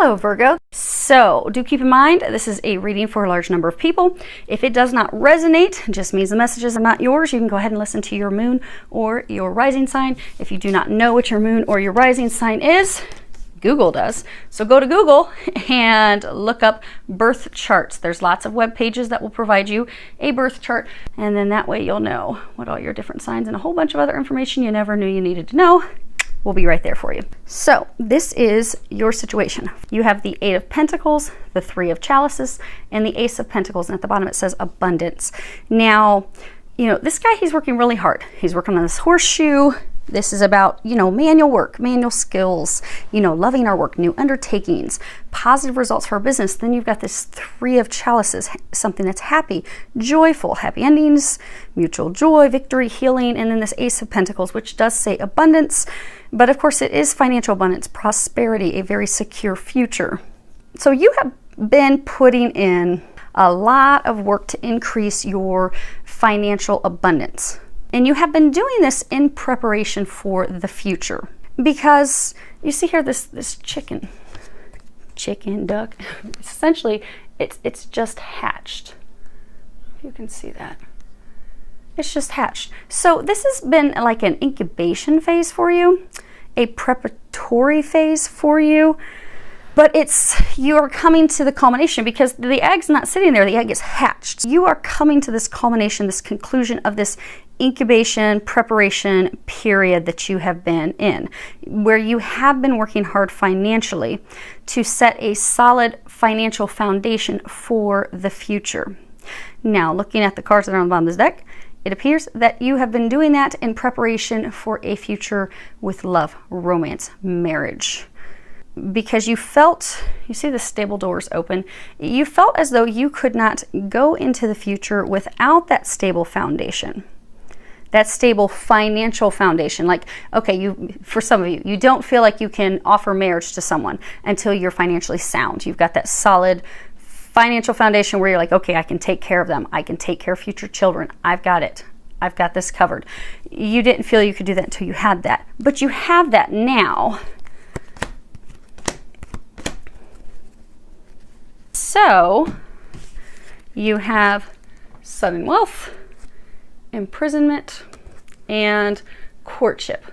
Hello Virgo. So do keep in mind, this is a reading for a large number of people. If it does not resonate, it just means the messages are not yours. You can go ahead and listen to your moon or your rising sign. If you do not know what your moon or your rising sign is, Google does. So go to Google and look up birth charts. There's lots of web pages that will provide you a birth chart, and then that way you'll know what all your different signs and a whole bunch of other information you never knew you needed to know will be right there for you. So this is your situation. You have the Eight of Pentacles, the Three of Chalices, and the Ace of Pentacles, and at the bottom it says abundance. Now, you know, this guy, he's working really hard. He's working on this horseshoe. This is about, you know, manual work, manual skills, you know, loving our work, new undertakings, positive results for our business. Then you've got this Three of Chalices, something that's happy, joyful, happy endings, mutual joy, victory, healing, and then this Ace of Pentacles, which does say abundance, but of course it is financial abundance, prosperity, a very secure future. So you have been putting in a lot of work to increase your financial abundance. And you have been doing this in preparation for the future. Because you see here this chicken duck, essentially it's just hatched. You can see that. It's just hatched. So this has been like an incubation phase for you, a preparatory phase for you. But you're coming to the culmination because the egg's not sitting there, the egg is hatched. You are coming to this culmination, this conclusion of this incubation preparation period that you have been in, where you have been working hard financially to set a solid financial foundation for the future. Now, looking at the cards that are on the bottom of this deck, it appears that you have been doing that in preparation for a future with love, romance, marriage. Because you felt, you see the stable doors open, you felt as though you could not go into the future without that stable foundation, that stable financial foundation. Like, okay, for some of you, you don't feel like you can offer marriage to someone until you're financially sound. You've got that solid financial foundation where you're like, okay, I can take care of them. I can take care of future children. I've got it. I've got this covered. You didn't feel you could do that until you had that, but you have that now. So you have sudden wealth, imprisonment, and courtship.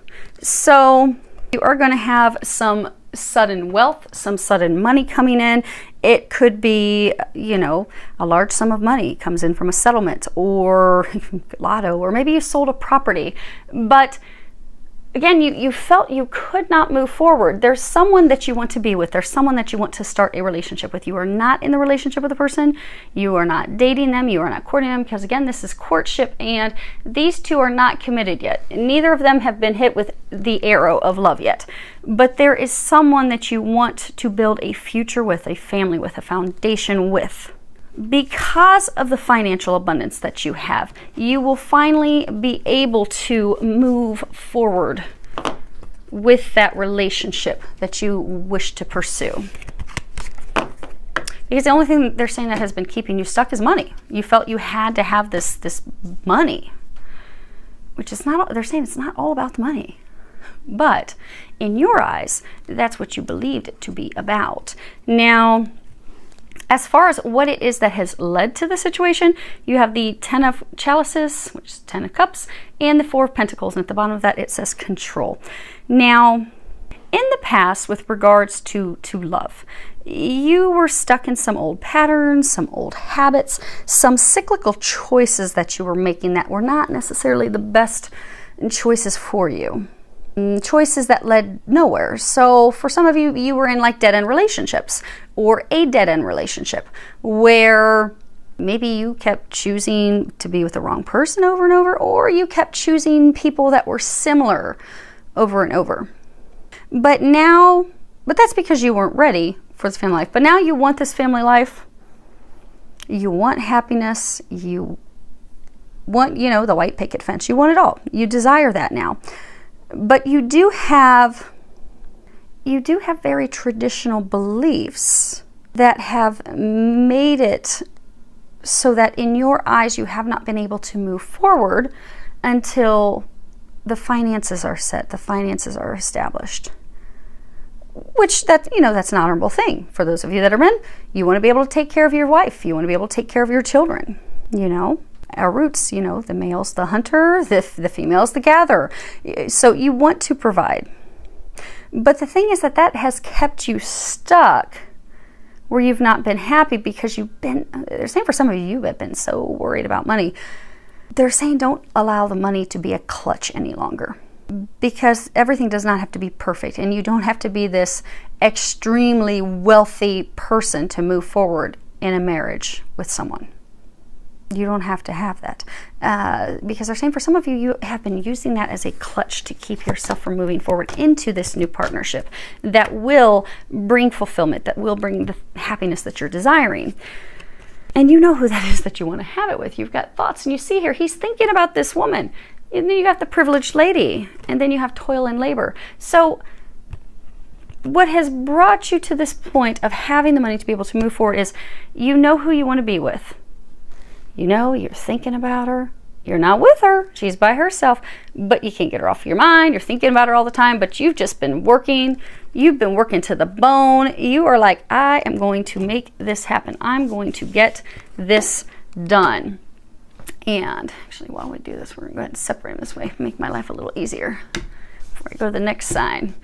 So you are going to have some sudden wealth, some sudden money coming in. It could be, you know, a large sum of money comes in from a settlement or lotto, or maybe you sold a property. But again, you felt you could not move forward. There's someone that you want to be with. There's someone that you want to start a relationship with. You are not in the relationship with a person. You are not dating them. You are not courting them, because again, this is courtship, and these two are not committed yet. Neither of them have been hit with the arrow of love yet. But there is someone that you want to build a future with, a family with, a foundation with. Because of the financial abundance that you have, you will finally be able to move forward with that relationship that you wish to pursue. Because the only thing they're saying that has been keeping you stuck is money. You felt you had to have this money, which is not, they're saying it's not all about the money. But in your eyes, that's what you believed it to be about. Now, as far as what it is that has led to the situation, you have the Ten of Chalices, which is Ten of Cups, and the Four of Pentacles. And at the bottom of that, it says control. Now, in the past, with regards to love, you were stuck in some old patterns, some old habits, some cyclical choices that you were making that were not necessarily the best choices for you. Choices that led nowhere. So for some of you, you were in like dead-end relationships, or a dead-end relationship where maybe you kept choosing to be with the wrong person over and over, or you kept choosing people that were similar over and over. But that's because you weren't ready for this family life. But now you want this family life. You want happiness. You want, you know, the white picket fence. You want it all. You desire that now. But you do have very traditional beliefs that have made it so that in your eyes you have not been able to move forward until the finances are set, the finances are established. which that, you know, that's an honorable thing. For those of you that are men, you want to be able to take care of your wife. You want to be able to take care of your children, you know. Our roots, you know, the male's the hunter, the female's the gatherer. So you want to provide. But the thing is that has kept you stuck where you've not been happy because they're saying for some of you have been so worried about money. They're saying don't allow the money to be a clutch any longer, because everything does not have to be perfect, and you don't have to be this extremely wealthy person to move forward in a marriage with someone. You don't have to have that, because they're saying for some of you, you have been using that as a clutch to keep yourself from moving forward into this new partnership that will bring fulfillment, that will bring the happiness that you're desiring. And you know who that is that you want to have it with. You've got thoughts, and you see here, he's thinking about this woman. And then you got the privileged lady, and then you have toil and labor. So what has brought you to this point of having the money to be able to move forward is you know who you want to be with. You know, you're thinking about her. You're not with her. She's by herself, but you can't get her off your mind. You're thinking about her all the time, but you've just been working. You've been working to the bone. You are like, I am going to make this happen. I'm going to get this done. And actually, while we do this, we're going to go ahead and separate them this way, make my life a little easier before I go to the next sign.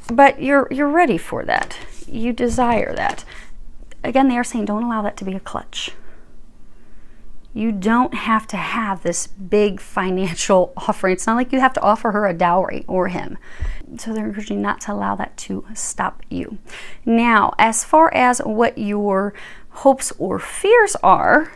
But you're ready for that. You desire that. Again, they are saying don't allow that to be a clutch. You don't have to have this big financial offering. It's not like you have to offer her a dowry or him. So they're encouraging you not to allow that to stop you. Now, as far as what your hopes or fears are,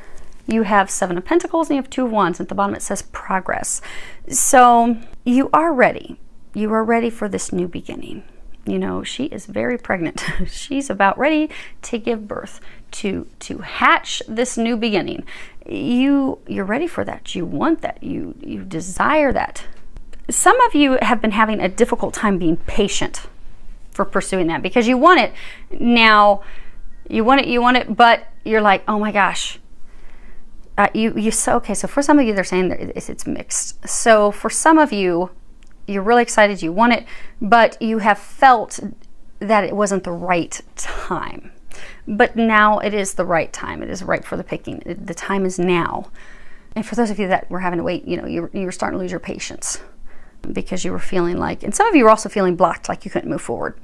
you have 7 of Pentacles and you have 2 of Wands. At the bottom it says progress. So you are ready. You are ready for this new beginning. You know, she is very pregnant. She's about ready to give birth, to hatch this new beginning. You're ready for that. You want that. You desire that. Some of you have been having a difficult time being patient for pursuing that because you want it now. You want it, but you're like, oh my gosh. So for some of you, they're saying that it's mixed. So for some of you, you're really excited, you want it, but you have felt that it wasn't the right time. But now it is the right time. It is ripe for the picking. The time is now. And for those of you that were having to wait, you know, you were starting to lose your patience because you were feeling like, and some of you were also feeling blocked, like you couldn't move forward.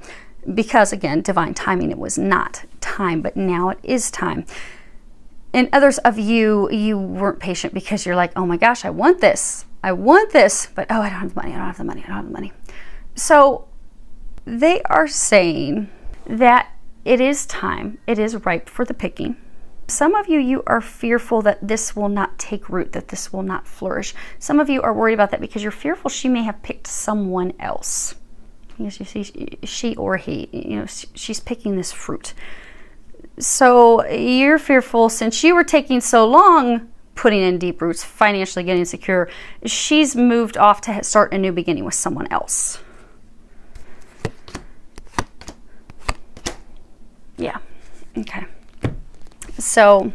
Because again, divine timing, it was not time, but now it is time. And others of you, you weren't patient because you're like, oh my gosh, I want this, but oh, I don't have the money, I don't have the money. So they are saying that it is time, it is ripe for the picking. Some of you, you are fearful that this will not take root, that this will not flourish. Some of you are worried about that because you're fearful she may have picked someone else. Because you see, she or he, you know, she's picking this fruit. So you're fearful since you were taking so long putting in deep roots, financially getting secure, she's moved off to start a new beginning with someone else. Yeah, okay. So,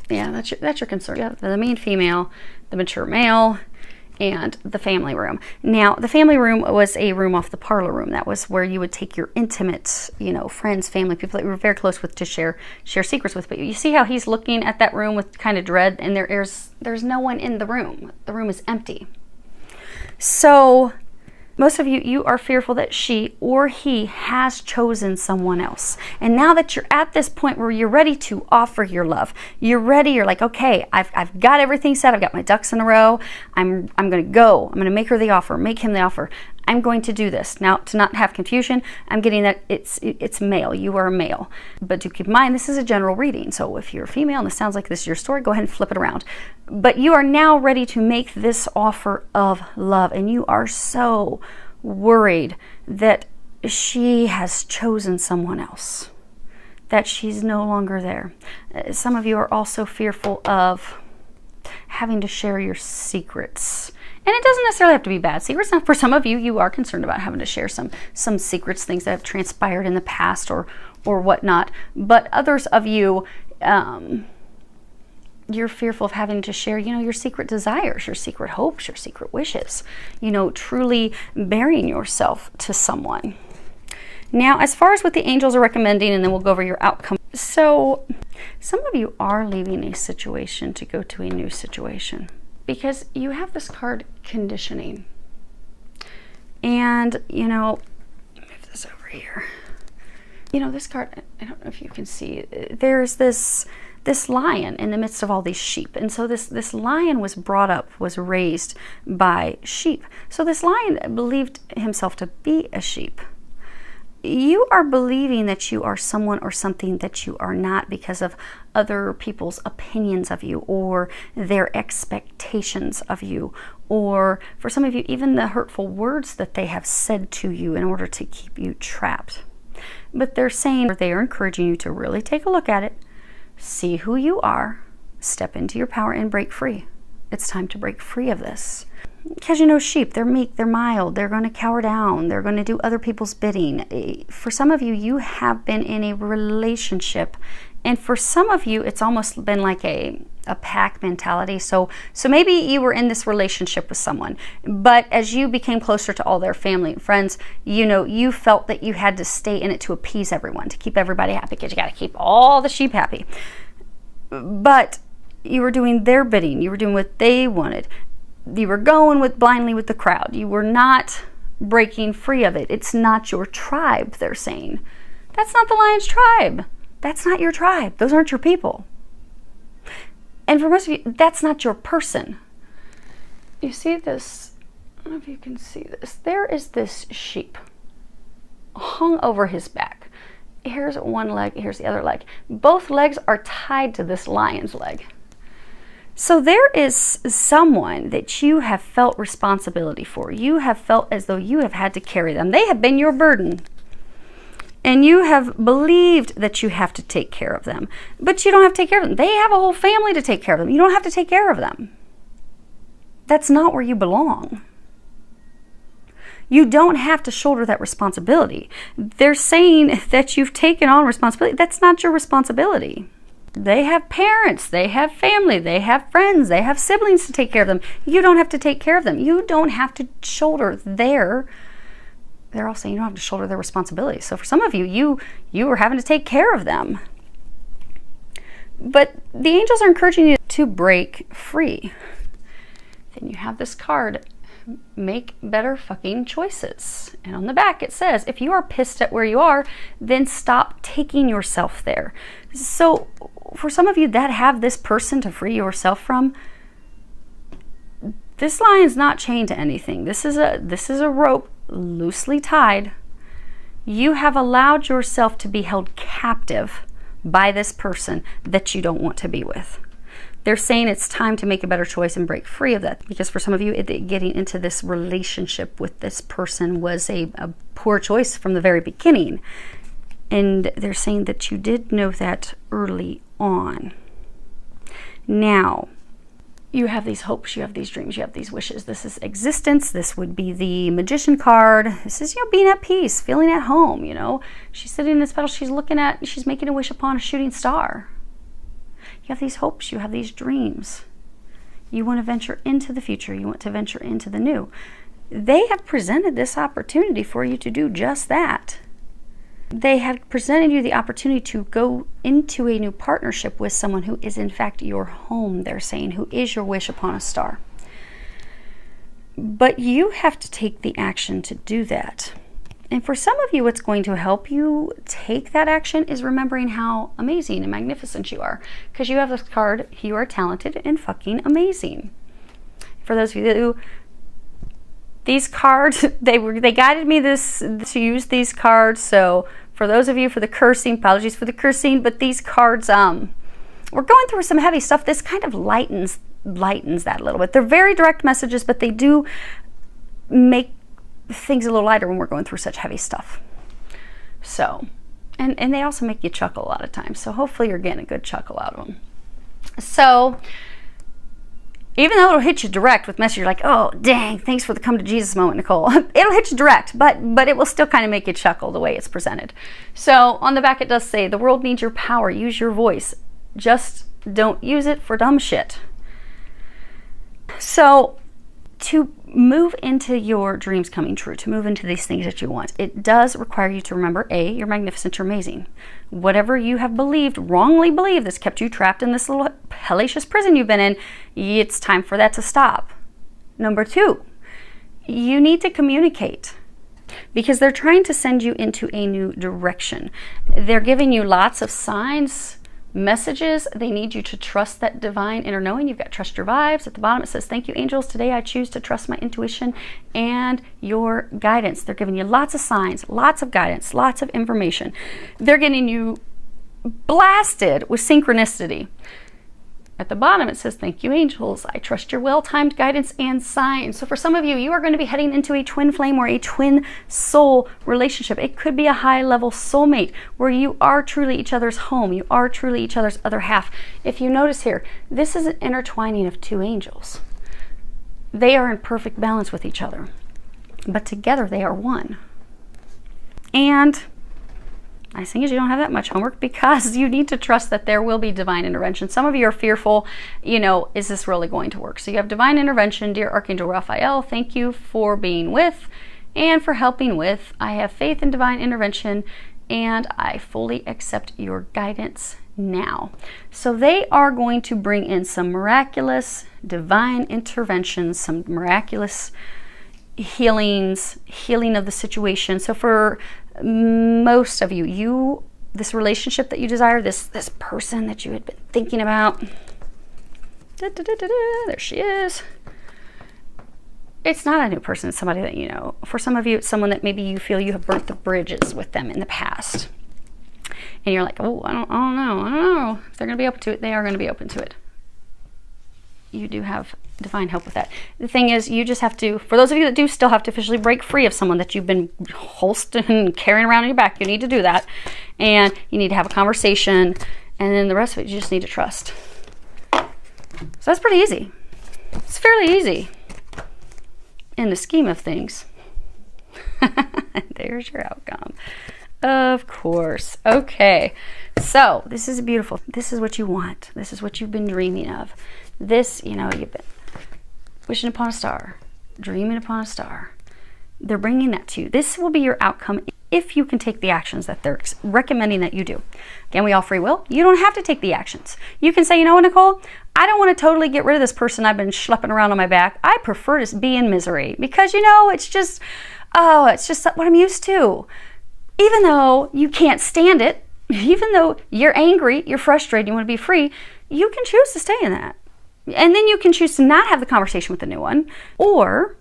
yeah, that's your concern. You have the mean female, the mature male, and the family room. Now, the family room was a room off the parlor room. That was where you would take your intimate, you know, friends, family, people that you were very close with to share secrets with. But you see how he's looking at that room with kind of dread, and there's no one in the room. The room is empty. So most of you, you are fearful that she or he has chosen someone else. And now that you're at this point where you're ready to offer your love, you're ready, you're like, okay, I've got everything set, I've got my ducks in a row, I'm going to go, I'm going to make her the offer, make him the offer, I'm going to do this. Now, to not have confusion, I'm getting that it's male, you are a male. But do keep in mind, this is a general reading, so if you're a female and this sounds like this is your story, go ahead and flip it around. But you are now ready to make this offer of love, and you are so worried that she has chosen someone else, that she's no longer there. Some of you are also fearful of having to share your secrets. And it doesn't necessarily have to be bad secrets. Now, for some of you, you are concerned about having to share some secrets, things that have transpired in the past or whatnot. But others of you, you're fearful of having to share, you know, your secret desires, your secret hopes, your secret wishes, you know, truly bearing yourself to someone. Now, as far as what the angels are recommending, and then we'll go over your outcome. So some of you are leaving a situation to go to a new situation because you have this card, conditioning. And, you know, move this over here. You know, this card, I don't know if you can see, there's this lion in the midst of all these sheep. And so this lion was brought up, was raised by sheep. So this lion believed himself to be a sheep. You are believing that you are someone or something that you are not because of other people's opinions of you or their expectations of you, or for some of you, even the hurtful words that they have said to you in order to keep you trapped. But they're saying, they are encouraging you to really take a look at it, see who you are, step into your power, and break free. It's time to break free of this. Because, you know, sheep, they're meek, they're mild, they're going to cower down, they're going to do other people's bidding. For some of you, you have been in a relationship, and for some of you, it's almost been like a pack mentality. So maybe you were in this relationship with someone, but as you became closer to all their family and friends, you know, you felt that you had to stay in it to appease everyone, to keep everybody happy, because you got to keep all the sheep happy. But you were doing their bidding, you were doing what they wanted. You were going blindly with the crowd. You were not breaking free of it. It's not your tribe, they're saying. That's not the lion's tribe. That's not your tribe. Those aren't your people. And for most of you, that's not your person. You see this? I don't know if you can see this. There is this sheep hung over his back. Here's one leg, here's the other leg. Both legs are tied to this lion's leg. So there is someone that you have felt responsibility for. You have felt as though you have had to carry them. They have been your burden. And you have believed that you have to take care of them. But you don't have to take care of them. They have a whole family to take care of them. You don't have to take care of them. That's not where you belong. You don't have to shoulder that responsibility. They're saying that you've taken on responsibility. That's not your responsibility. They have parents, they have family, they have friends, they have siblings to take care of them. You don't have to take care of them. You don't have to shoulder they're all saying you don't have to shoulder their responsibilities. So for some of you, you are having to take care of them. But the angels are encouraging you to break free. Then you have this card, make better fucking choices. And on the back it says, if you are pissed at where you are, then stop taking yourself there. So for some of you that have this person to free yourself from, this lion's not chained to anything. This is a rope loosely tied. You have allowed yourself to be held captive by this person that you don't want to be with. They're saying it's time to make a better choice and break free of that. Because for some of you, getting into this relationship with this person was a poor choice from the very beginning. And they're saying that you did know that early on. Now, you have these hopes, you have these dreams, you have these wishes. This is existence. This would be the Magician card. This is, you know, being at peace, feeling at home, you know. She's sitting in this petal, she's making a wish upon a shooting star. You have these hopes, you have these dreams. You want to venture into the future, you want to venture into the new. They have presented this opportunity for you to do just that. They have presented you the opportunity to go into a new partnership with someone who is in fact your home, they're saying, who is your wish upon a star. But you have to take the action to do that. And for some of you, what's going to help you take that action is remembering how amazing and magnificent you are. Because you have this card, you are talented and fucking amazing. For those of you who, these cards, they guided me to use these cards. So for those of you for the cursing, apologies for the cursing, but these cards, we're going through some heavy stuff. This kind of lightens that a little bit. They're very direct messages, but they do make things a little lighter when we're going through such heavy stuff. So, and they also make you chuckle a lot of times. So hopefully you're getting a good chuckle out of them. So even though it'll hit you direct with message, you're like, oh, dang, thanks for the come to Jesus moment, Nicole. It'll hit you direct, but it will still kind of make you chuckle the way it's presented. So on the back, it does say, the world needs your power. Use your voice. Just Don't use it for dumb shit. So to move into your dreams coming true, to move into these things that you want, it does require you to remember, A, you're magnificent, you're amazing. Whatever you have believed, wrongly believed, that's kept you trapped in this little hellacious prison you've been in, it's time for that to stop. Number 2, you need to communicate, because they're trying to send you into a new direction. They're giving you lots of signs, messages. They need you to trust that divine inner knowing. You've got trust your vibes. At the bottom it says, thank you, angels. Today I choose to trust my intuition and your guidance. They're giving you lots of signs, lots of guidance, lots of information. They're getting you blasted with synchronicity. At the bottom it says, thank you, angels. I trust your well-timed guidance and signs. So for some of you, you are going to be heading into a twin flame or a twin soul relationship. It could be a high-level soulmate where you are truly each other's home. You are truly each other's other half. If you notice here, this is an intertwining of 2 angels. They are in perfect balance with each other, but together they are one. And nice thing is you don't have that much homework, because you need to trust that there will be divine intervention. Some of you are fearful, is this really going to work? So you have divine intervention. Dear Archangel Raphael, thank you for being with and for helping with. I have faith in divine intervention and I fully accept your guidance now. So they are going to bring in some miraculous divine interventions, some miraculous healings, healing of the situation. So for most of you, this relationship that you desire, this person that you had been thinking about, there she is. It's not a new person, it's somebody that you know. For some of you, it's someone that maybe you feel you have burnt the bridges with them in the past. And you're like, oh, I don't know if they're going to be open to it. They are going to be open to it. You do have divine help with that. The thing is, you just have to, for those of you that do still have to officially break free of someone that you've been holstering and carrying around in your back, you need to do that. And you need to have a conversation. And then the rest of it, you just need to trust. So that's pretty easy. It's fairly easy in the scheme of things. There's your outcome. Of course. Okay. So this is beautiful. This is what you want. This is what you've been dreaming of. This, you've been wishing upon a star, dreaming upon a star. They're bringing that to you. This will be your outcome if you can take the actions that they're recommending that you do. Again, we all free will. You don't have to take the actions. You can say, you know what, Nicole? I don't want to totally get rid of this person I've been schlepping around on my back. I prefer to be in misery because, it's just what I'm used to. Even though you can't stand it, even though you're angry, you're frustrated, you want to be free, you can choose to stay in that. And then you can choose to not have the conversation with the new one, or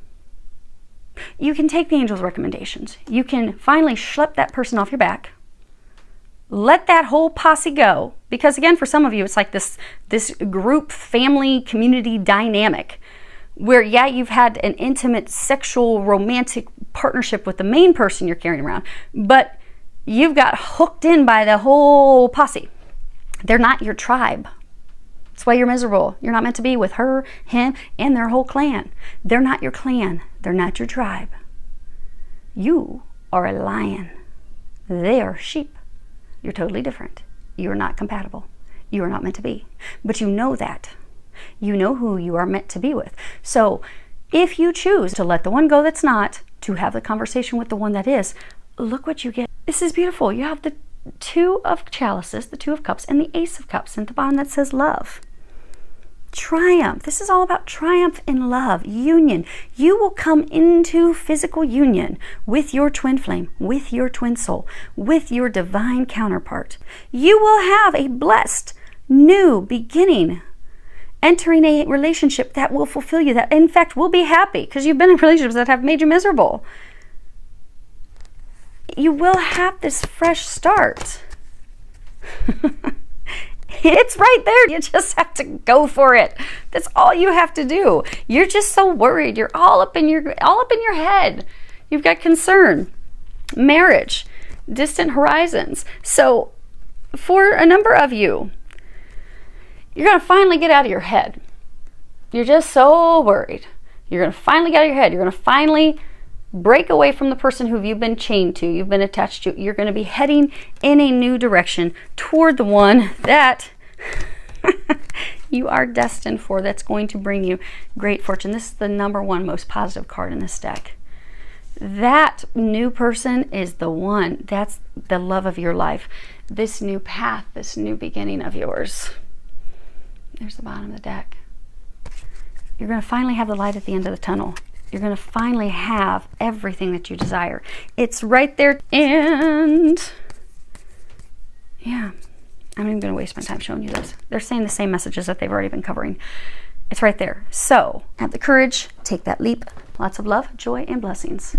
you can take the angel's recommendations. You can finally schlep that person off your back. Let that whole posse go. Because again, for some of you, it's like this group, family, community dynamic where, yeah, you've had an intimate, sexual, romantic partnership with the main person you're carrying around, but you've got hooked in by the whole posse. They're not your tribe. That's why you're miserable. You're not meant to be with her, him, and their whole clan. They're not your clan. They're not your tribe. You are a lion. They are sheep. You're totally different. You're not compatible. You are not meant to be. But you know that. You know who you are meant to be with. So if you choose to let the one go that's not, to have the conversation with the one that is, look what you get. This is beautiful. You have the 2 of chalices, the 2 of cups, and the Ace of cups. And at the bottom that says love. Triumph. This is all about triumph in love, union. You will come into physical union with your twin flame, with your twin soul, with your divine counterpart. You will have a blessed new beginning, entering a relationship that will fulfill you, that in fact will be happy, because you've been in relationships that have made you miserable. You will have this fresh start. It's right there. You just have to go for it. That's all you have to do. You're just so worried. You're all up in your head. You've got concern, marriage, distant horizons. So for a number of you, you're going to finally get out of your head. You're just so worried. You're going to finally get out of your head. You're going to finally break away from the person who you've been chained to, you've been attached to. You're going to be heading in a new direction toward the one that You are destined for. That's going to bring you great fortune. This is the #1 most positive card in this deck. That new person is the one. That's the love of your life. This new path, this new beginning of yours. There's the bottom of the deck. You're going to finally have the light at the end of the tunnel. You're going to finally have everything that you desire. It's right there. And yeah, I'm not even going to waste my time showing you this. They're saying the same messages that they've already been covering. It's right there. So have the courage, take that leap. Lots of love, joy, and blessings.